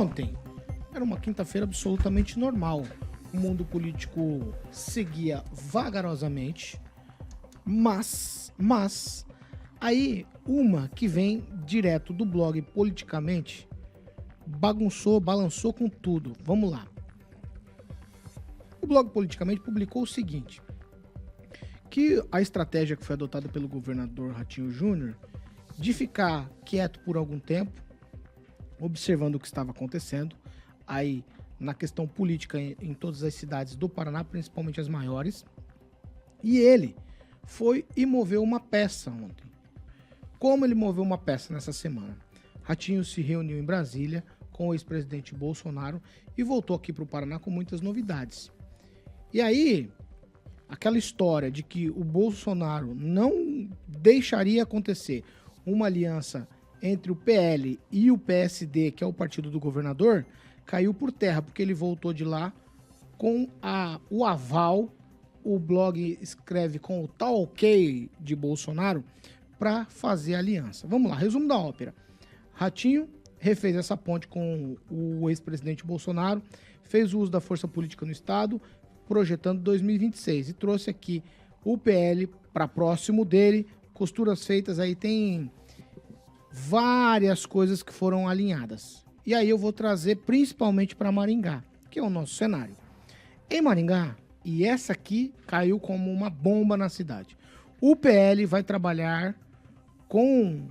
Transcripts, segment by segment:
Ontem era uma quinta-feira absolutamente normal. O mundo político seguia vagarosamente, mas aí uma que vem direto do blog Politicamente balançou com tudo. Vamos lá. O blog Politicamente publicou o seguinte, que a estratégia que foi adotada pelo governador Ratinho Júnior de ficar quieto por algum tempo, observando o que estava acontecendo aí na questão política em todas as cidades do Paraná, principalmente as maiores, e ele foi e moveu uma peça ontem. Como ele moveu uma peça nessa semana? Ratinho se reuniu em Brasília com o ex-presidente Bolsonaro e voltou aqui para o Paraná com muitas novidades. E aí, aquela história de que o Bolsonaro não deixaria acontecer uma aliança entre o PL e o PSD, que é o partido do governador, caiu por terra, porque ele voltou de lá com o aval, o blog escreve com o tal ok de Bolsonaro, para fazer aliança. Vamos lá, resumo da ópera. Ratinho refez essa ponte com o ex-presidente Bolsonaro, fez o uso da força política no Estado, projetando 2026, e trouxe aqui o PL para próximo dele, costuras feitas, aí tem várias coisas que foram alinhadas. E aí eu vou trazer principalmente para Maringá, que é o nosso cenário. Em Maringá, e essa aqui caiu como uma bomba na cidade, o PL vai trabalhar com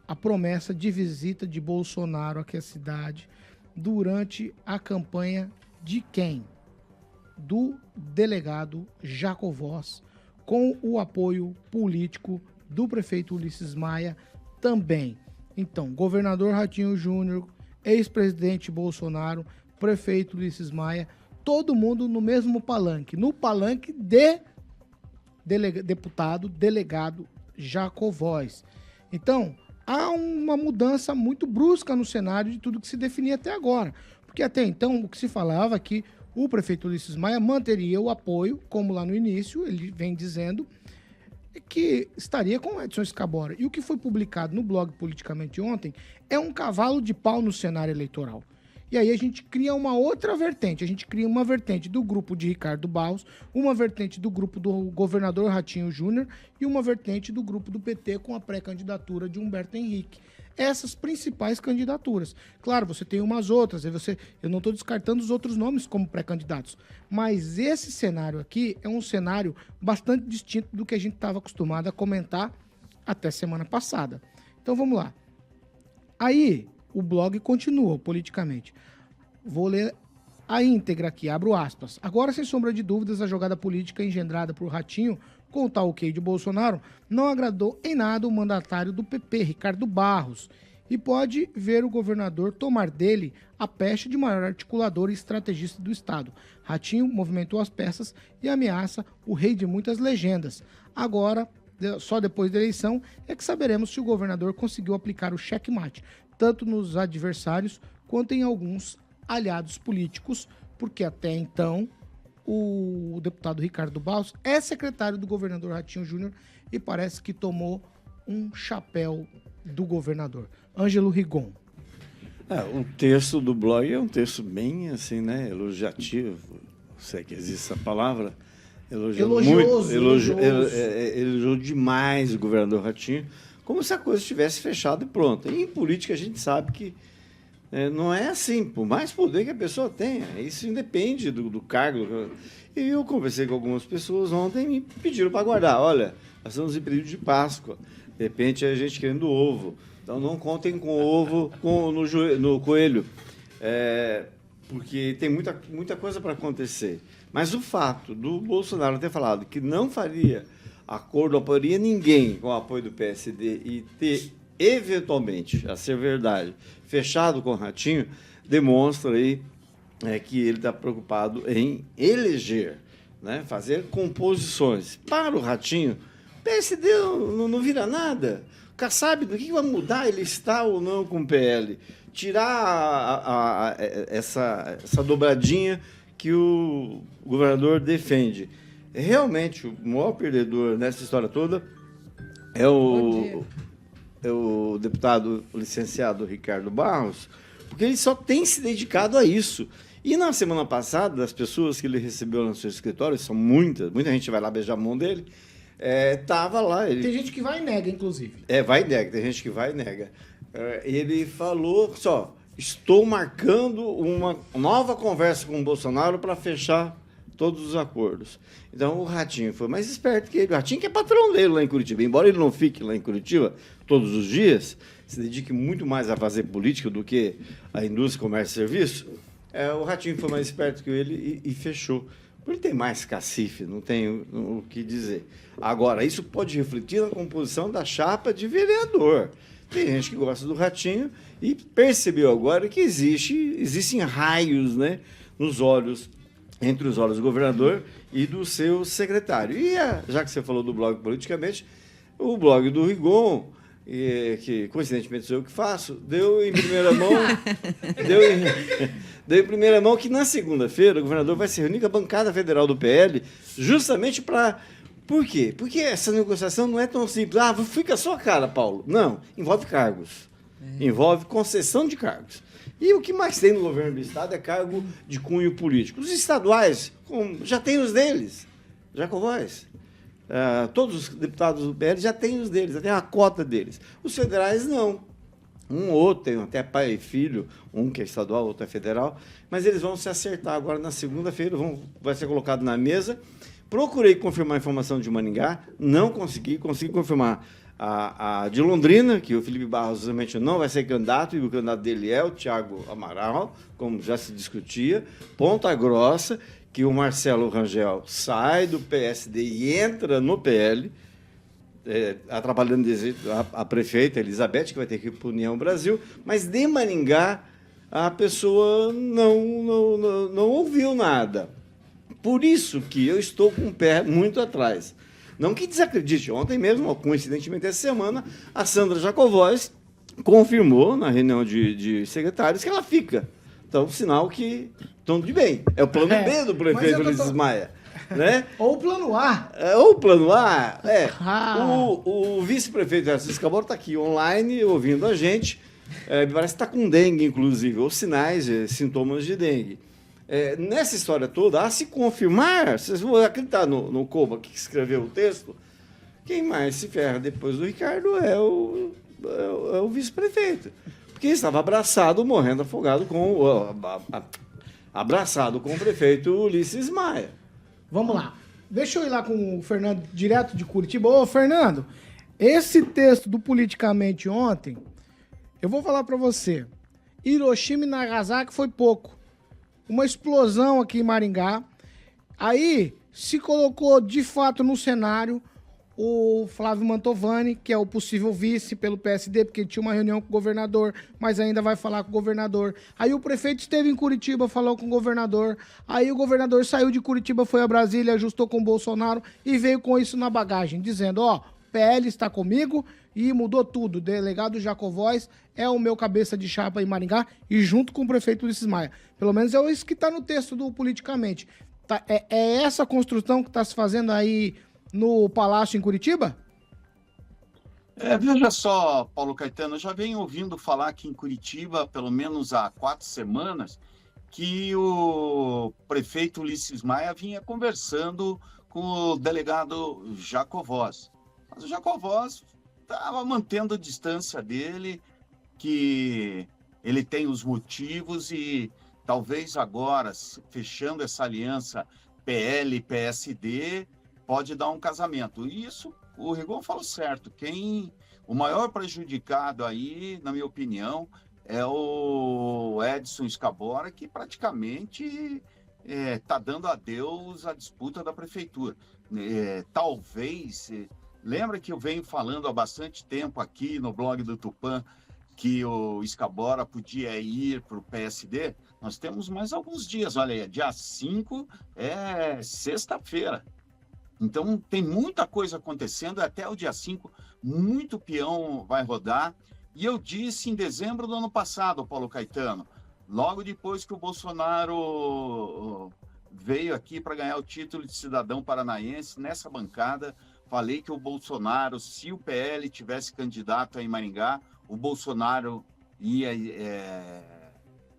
a promessa de visita de Bolsonaro aqui à cidade durante a campanha de quem? Do delegado Jacovós, com o apoio político do prefeito Ulisses Maia também. Então, governador Ratinho Júnior, ex-presidente Bolsonaro, prefeito Ulisses Maia, todo mundo no mesmo palanque, no palanque de deputado delegado Jacovós. Então, há uma mudança muito brusca no cenário de tudo que se definia até agora. Porque até então, o que se falava é que o prefeito Ulisses Maia manteria o apoio, como lá no início, ele vem dizendo, que estaria com Edson Escabora. E o que foi publicado no blog Politicamente ontem é um cavalo de pau no cenário eleitoral. E aí a gente cria uma outra vertente. A gente cria uma vertente do grupo de Ricardo Barros, uma vertente do grupo do governador Ratinho Júnior e uma vertente do grupo do PT com a pré-candidatura de Humberto Henrique. Essas principais candidaturas. Claro, você tem umas outras, eu não estou descartando os outros nomes como pré-candidatos, mas esse cenário aqui é um cenário bastante distinto do que a gente estava acostumado a comentar até semana passada. Então vamos lá. Aí o blog continua politicamente. Vou ler a íntegra aqui, abro aspas. Agora, sem sombra de dúvidas, a jogada política engendrada por Ratinho com o tal ok de Bolsonaro não agradou em nada o mandatário do PP, Ricardo Barros, e pode ver o governador tomar dele a peste de maior articulador e estrategista do Estado. Ratinho movimentou as peças e ameaça o rei de muitas legendas. Agora, só depois da eleição, é que saberemos se o governador conseguiu aplicar o checkmate, tanto nos adversários quanto em alguns aliados políticos, porque até então o deputado Ricardo Barros é secretário do governador Ratinho Júnior e parece que tomou um chapéu do governador. Ângelo Rigon. O texto do blog é um texto bem assim, né, elogiativo, se é que existe essa palavra. Elogiou demais o governador Ratinho, como se a coisa estivesse fechada e pronta. E em política a gente sabe que não é assim, por mais poder que a pessoa tenha, isso independe do cargo. E eu conversei com algumas pessoas ontem e me pediram para guardar. Olha, nós estamos em período de Páscoa, de repente a gente querendo ovo, então não contem com ovo no coelho, porque tem muita coisa para acontecer. Mas o fato do Bolsonaro ter falado que não faria acordo, não apoiaria ninguém com o apoio do PSD e ter, eventualmente, a ser verdade, fechado com o Ratinho, demonstra aí que ele está preocupado em eleger, né, fazer composições. Para o Ratinho, o PSD não vira nada. O cara sabe do que vai mudar, ele está ou não com o PL. Tirar essa dobradinha que o governador defende. Realmente, o maior perdedor nessa história toda é o deputado licenciado Ricardo Barros, porque ele só tem se dedicado a isso. E na semana passada, das pessoas que ele recebeu no seu escritório, são muita gente vai lá beijar a mão dele, tava lá. Tem gente que vai e nega, inclusive. Vai e nega, tem gente que vai e nega. Ele falou só, estou marcando uma nova conversa com o Bolsonaro para fechar todos os acordos. Então o Ratinho foi mais esperto que ele. O Ratinho que é patrão dele lá em Curitiba. Embora ele não fique lá em Curitiba todos os dias, se dedique muito mais a fazer política do que a indústria, comércio e serviço, o Ratinho foi mais esperto que ele e fechou. Ele tem mais cacife, não tem o que dizer. Agora, isso pode refletir na composição da chapa de vereador. Tem gente que gosta do Ratinho e percebeu agora que existem raios, né, nos olhos, entre os olhos do governador e do seu secretário. E, já que você falou do blog Politicamente, o blog do Rigon, que coincidentemente sou eu que faço, deu em primeira mão deu em primeira mão que na segunda-feira o governador vai se reunir com a bancada federal do PL justamente para... Por quê? Porque essa negociação não é tão simples. Fica a sua cara, Paulo. Não, envolve cargos. Envolve concessão de cargos. E o que mais tem no governo do Estado é cargo de cunho político. Os estaduais já têm os deles. Jacovóis. Todos os deputados do PL já têm os deles, já têm a cota deles. Os federais, não. Um ou outro, tem até pai e filho, um que é estadual, outro é federal, mas eles vão se acertar agora na segunda-feira, vai ser colocado na mesa. Procurei confirmar a informação de Maringá, não consegui confirmar a de Londrina, que o Felipe Barros realmente não vai ser candidato, e o candidato dele é o Thiago Amaral, como já se discutia. Ponta Grossa, que o Marcelo Rangel sai do PSD e entra no PL, atrapalhando a prefeita Elizabeth, que vai ter que ir para a União Brasil, mas de Maringá a pessoa não ouviu nada. Por isso que eu estou com o pé muito atrás. Não que desacredite. Ontem mesmo, coincidentemente essa semana, a Sandra Jacovóis confirmou na reunião de secretários que ela fica. Então, sinal que estão de bem. É o plano B do prefeito Ulisses Maia. Né? Ou o plano A. Ou o plano A. O vice-prefeito Francisco Cabral está aqui online ouvindo a gente. Me parece que está com dengue, inclusive, ou sinais, sintomas de dengue. Nessa história toda, a se confirmar, vocês vão acreditar no Coba, que escreveu o texto, quem mais se ferra depois do Ricardo é o vice-prefeito. Porque estava abraçado, morrendo afogado abraçado com o prefeito Ulisses Maia. Vamos lá. Deixa eu ir lá com o Fernando, direto de Curitiba. Ô, Fernando, esse texto do Politicamente ontem, eu vou falar para você. Hiroshima e Nagasaki foi pouco. Uma explosão aqui em Maringá. Aí se colocou de fato no cenário o Flávio Mantovani, que é o possível vice pelo PSD, porque tinha uma reunião com o governador, mas ainda vai falar com o governador. Aí o prefeito esteve em Curitiba, falou com o governador. Aí o governador saiu de Curitiba, foi a Brasília, ajustou com o Bolsonaro e veio com isso na bagagem, dizendo, PL está comigo e mudou tudo. Delegado Jacovóis é o meu cabeça de chapa em Maringá e junto com o prefeito Ulisses Maia. Pelo menos é isso que está no texto do Politicamente. É essa construção que está se fazendo aí no Palácio em Curitiba? Veja só, Paulo Caetano, eu já venho ouvindo falar aqui em Curitiba, pelo menos há 4 semanas, que o prefeito Ulisses Maia vinha conversando com o delegado Jacovóis. Mas o Jacovóis estava mantendo a distância dele, que ele tem os motivos e talvez agora, fechando essa aliança PL-PSD, pode dar um casamento. E isso, o Rigon falou certo. O maior prejudicado aí, na minha opinião, é o Edson Escabora, que praticamente está dando adeus à disputa da prefeitura. Talvez... Lembra que eu venho falando há bastante tempo aqui no blog do Tupã que o Escabora podia ir para o PSD? Nós temos mais alguns dias. Olha aí, dia 5 é sexta-feira. Então, tem muita coisa acontecendo, até o dia 5, muito peão vai rodar. E eu disse em dezembro do ano passado, Paulo Caetano, logo depois que o Bolsonaro veio aqui para ganhar o título de cidadão paranaense, nessa bancada, falei que o Bolsonaro, se o PL tivesse candidato em Maringá, o Bolsonaro ia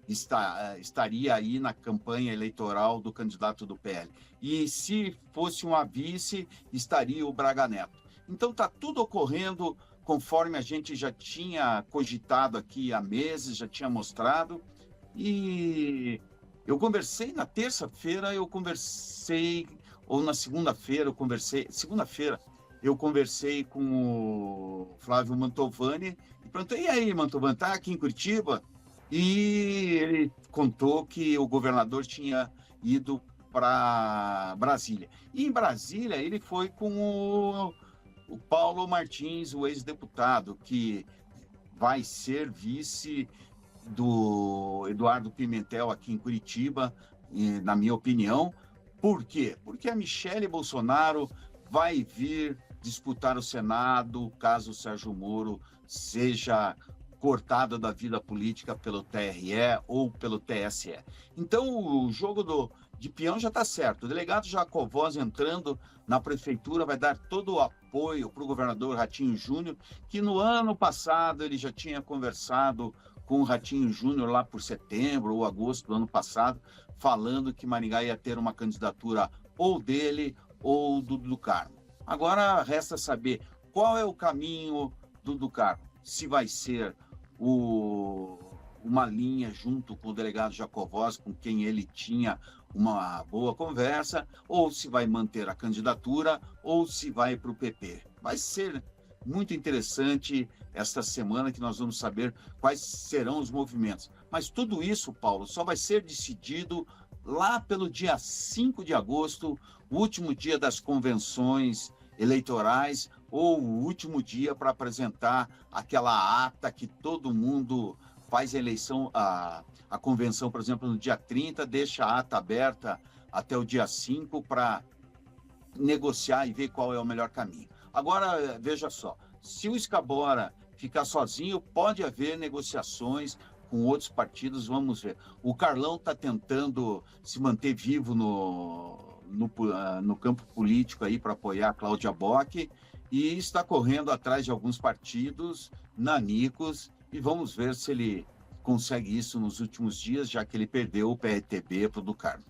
estaria aí na campanha eleitoral do candidato do PL. E se fosse uma vice, estaria o Braga Neto. Então está tudo ocorrendo conforme a gente já tinha cogitado aqui há meses, já tinha mostrado. E eu conversei na terça-feira, ou na segunda-feira, eu conversei com o Flávio Mantovani e perguntei: e aí, Mantovani, tá aqui em Curitiba? E ele contou que o governador tinha ido para Brasília. E em Brasília ele foi com o Paulo Martins, o ex-deputado, que vai ser vice do Eduardo Pimentel aqui em Curitiba, na minha opinião. Por quê? Porque a Michele Bolsonaro vai vir disputar o Senado caso o Sérgio Moro seja cortado da vida política pelo TRE ou pelo TSE. Então, o jogo de peão já está certo. O delegado Jacovós entrando na prefeitura vai dar todo o apoio para o governador Ratinho Júnior, que no ano passado ele já tinha conversado com o Ratinho Júnior lá por setembro ou agosto do ano passado, falando que Maringá ia ter uma candidatura ou dele ou do Carmo. Agora resta saber qual é o caminho do Carmo. Se vai ser uma linha junto com o delegado Jacovós, com quem ele tinha uma boa conversa, ou se vai manter a candidatura, ou se vai para o PP. Vai ser muito interessante esta semana que nós vamos saber quais serão os movimentos. Mas tudo isso, Paulo, só vai ser decidido lá pelo dia 5 de agosto, o último dia das convenções eleitorais, ou o último dia para apresentar aquela ata que todo mundo faz a eleição, a convenção, por exemplo, no dia 30, deixa a ata aberta até o dia 5 para negociar e ver qual é o melhor caminho. Agora, veja só, se o Scabora ficar sozinho, pode haver negociações com outros partidos, vamos ver. O Carlão está tentando se manter vivo no campo político aí para apoiar a Cláudia Bock e está correndo atrás de alguns partidos nanicos e vamos ver se ele consegue isso nos últimos dias, já que ele perdeu o PRTB para o do Carmo.